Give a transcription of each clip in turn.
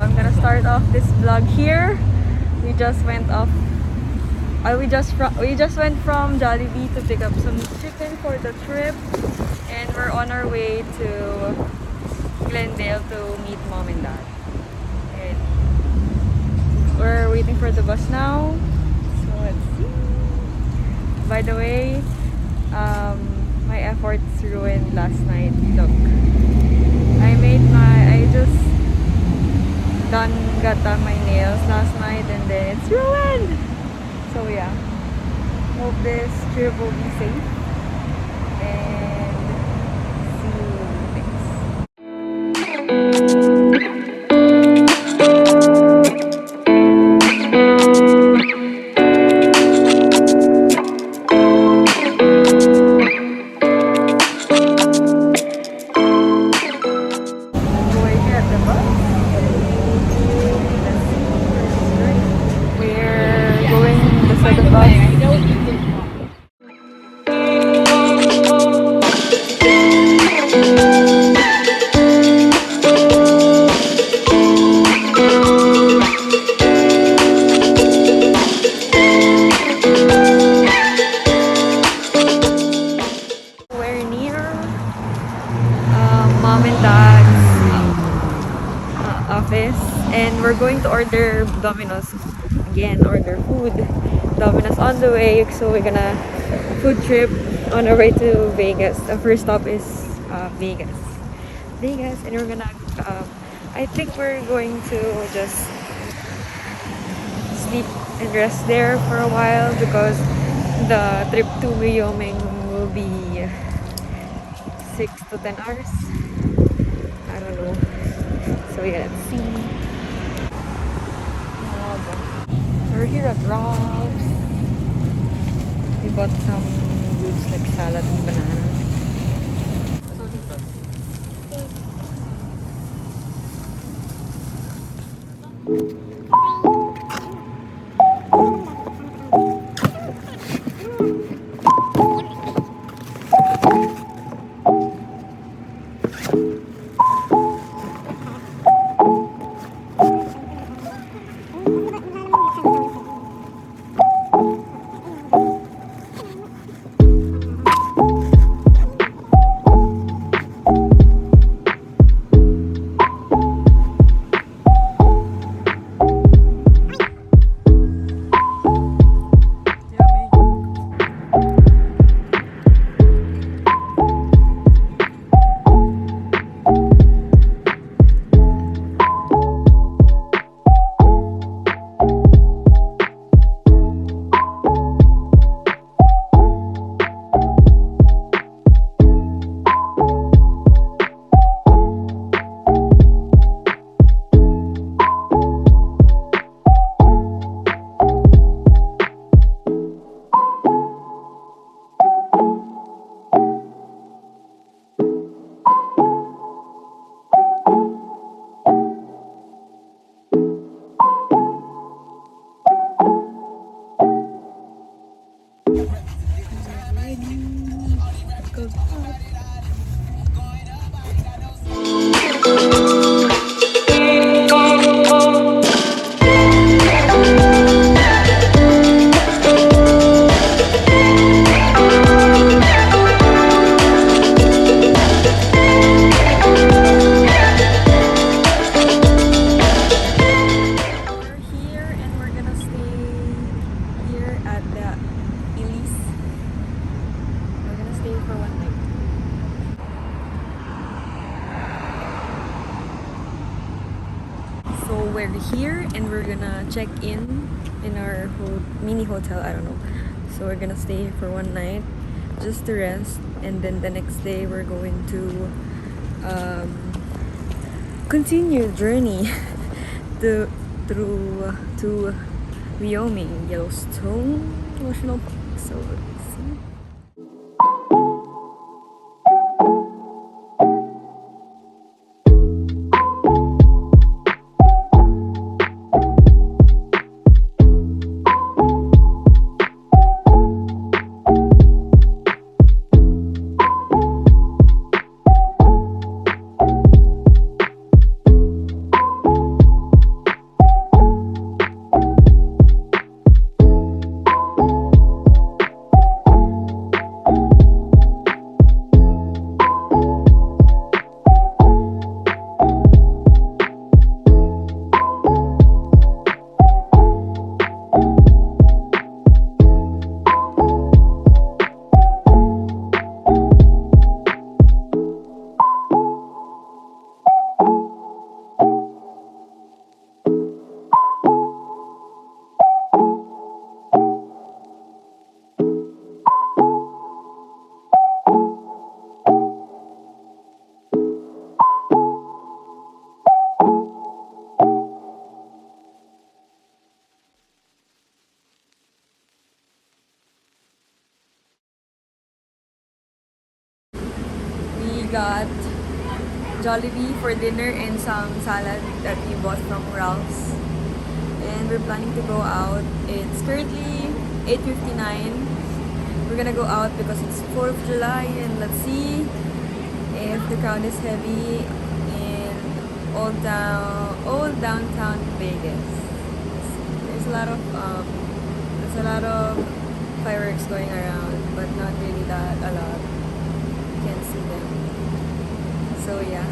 I'm gonna start off this vlog here. We just went off. We just went from Jollibee to pick up some chicken for the trip, and we're on our way to Glendale to meet mom and dad. And we're waiting for the bus now. So let's see. By the way, my efforts ruined last night. Look, I just got done my nails last night and then it's ruined. So yeah, hope this trip will be safe and see you going at the bus. We're going the second bus. We're near mom and dad's office, and we're going to order Domino's again, order food. Domino's on the way, so we're gonna food trip on our way to Vegas. The first stop is Vegas, and we're gonna. I think we're going to just sleep and rest there for a while because the trip to Wyoming will be 6 to 10 hours. I don't know. So yeah, let's see. We're here at Rob's. We bought some goods like salad and banana. We're here and we're gonna check in our mini hotel. I don't know. So we're gonna stay for one night just to rest, and then the next day we're going to continue journey to Wyoming, Yellowstone National Park. So let's see. got Jollibee for dinner and some salad that we bought from Ralph's. And we're planning to go out. It's currently 8:59. We're gonna go out because it's 4th of July, and let's see if the crowd is heavy in old downtown Vegas. There's a lot of fireworks going around, but not really that a lot. You can't see them. So yeah,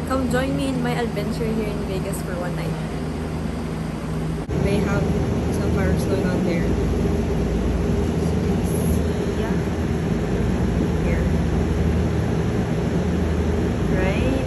come join me in my adventure here in Vegas for one night. They have some fireworks going on there. Yeah, here, right?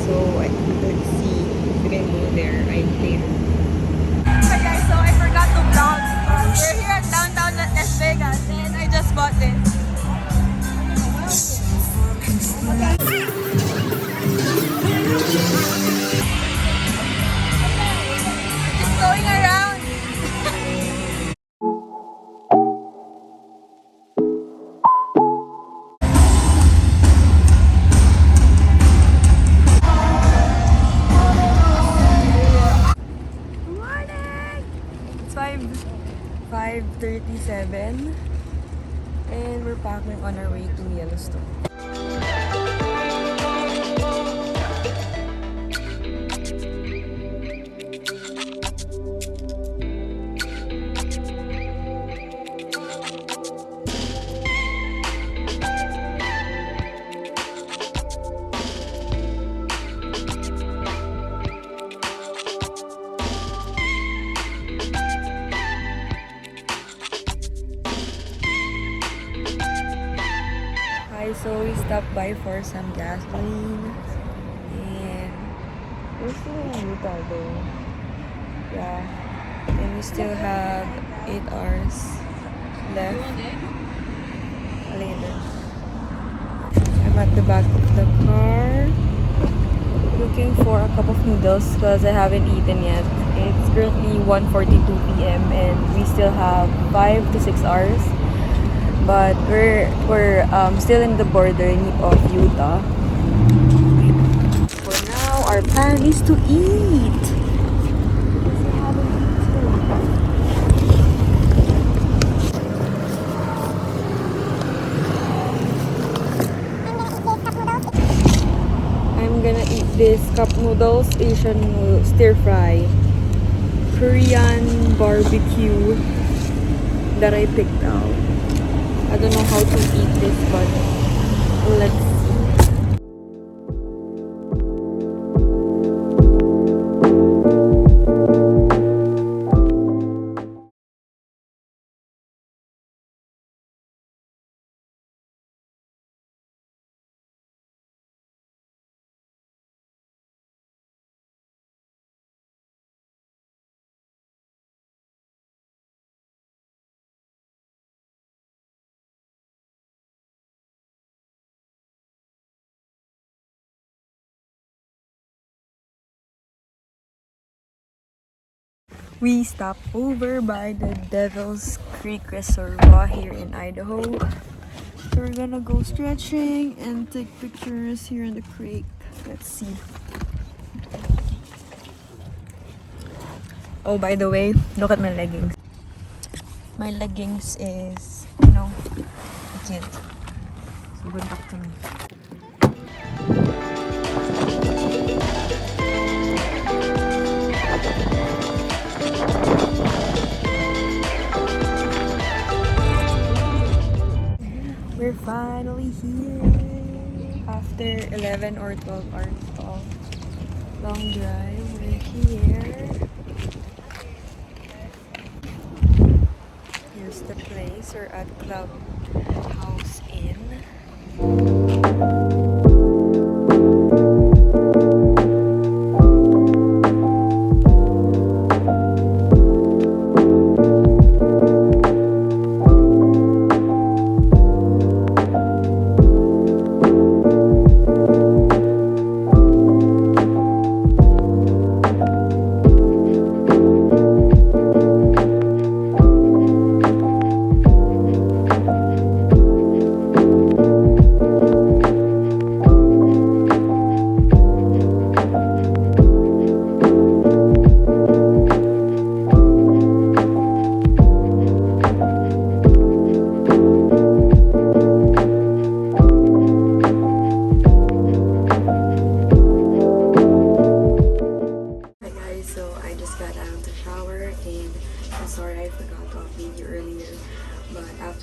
So let's see if we can go there right later. Hi guys, so I forgot to vlog. We're here at downtown Las Vegas, and I just bought this. It's going around. Good morning. It's 5:37, and we're packing on our way to Yellowstone. So we stopped by for some gasoline, and we're still in Utah though. Yeah, and we still have 8 hours left later. I'm at the back of the car looking for a cup of noodles because I haven't eaten yet. It's currently 1:42 p.m. and we still have 5 to 6 hours. But we're still in the border of Utah. For now, our plan is to eat. I'm gonna eat this cup noodles, Asian stir fry, Korean barbecue that I picked out. I don't know how to eat this, but let's see. We stopped over by the Devil's Creek Reservoir here in Idaho. So we're gonna go stretching and take pictures here in the creek. Let's see. Oh, by the way, look at my leggings. My leggings is, cute. So good luck to me. We're finally here after 11 or 12 hours of long drive. We're here. Here's the place. We're at Clubhouse Inn.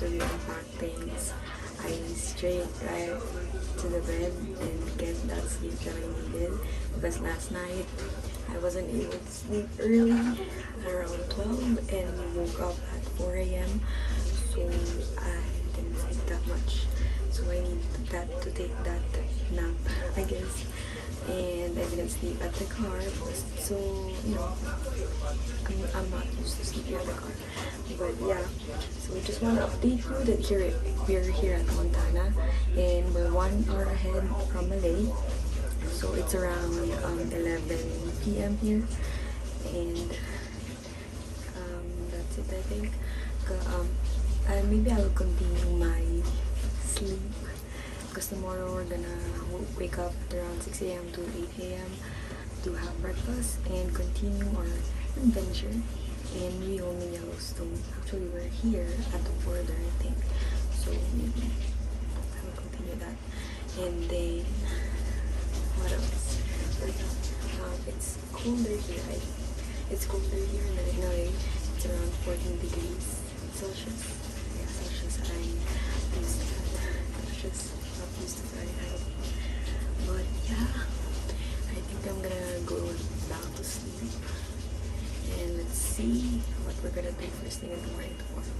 after we unpack things, I straight right to the bed and get that sleep that I needed, because last night I wasn't able to sleep early around 12 and woke up at 4 a.m. So I didn't sleep that much. So I need that to take that nap, I guess. And I didn't sleep at the car because it's so, I'm not used to sleeping at the car. But yeah, so we just want to update you that we're here at Montana and we're 1 hour ahead from LA. So it's around 11 p.m. here, and that's it, I think. Maybe I'll continue my sleep because tomorrow we're gonna wake up around 6 a.m. to 8 a.m. to have breakfast and continue our adventure in Wyoming, Yellowstone. Actually, we're here at the border, I think. So maybe I will continue that. And then, what else? It's colder here. It's colder here in Illinois. It's around 14 degrees Celsius. Yeah, Celsius. I'm used to that. Celsius, not used to Fahrenheit. But yeah, I think I'm gonna go back to sleep. And let's see what we're gonna do first thing in the morning tomorrow.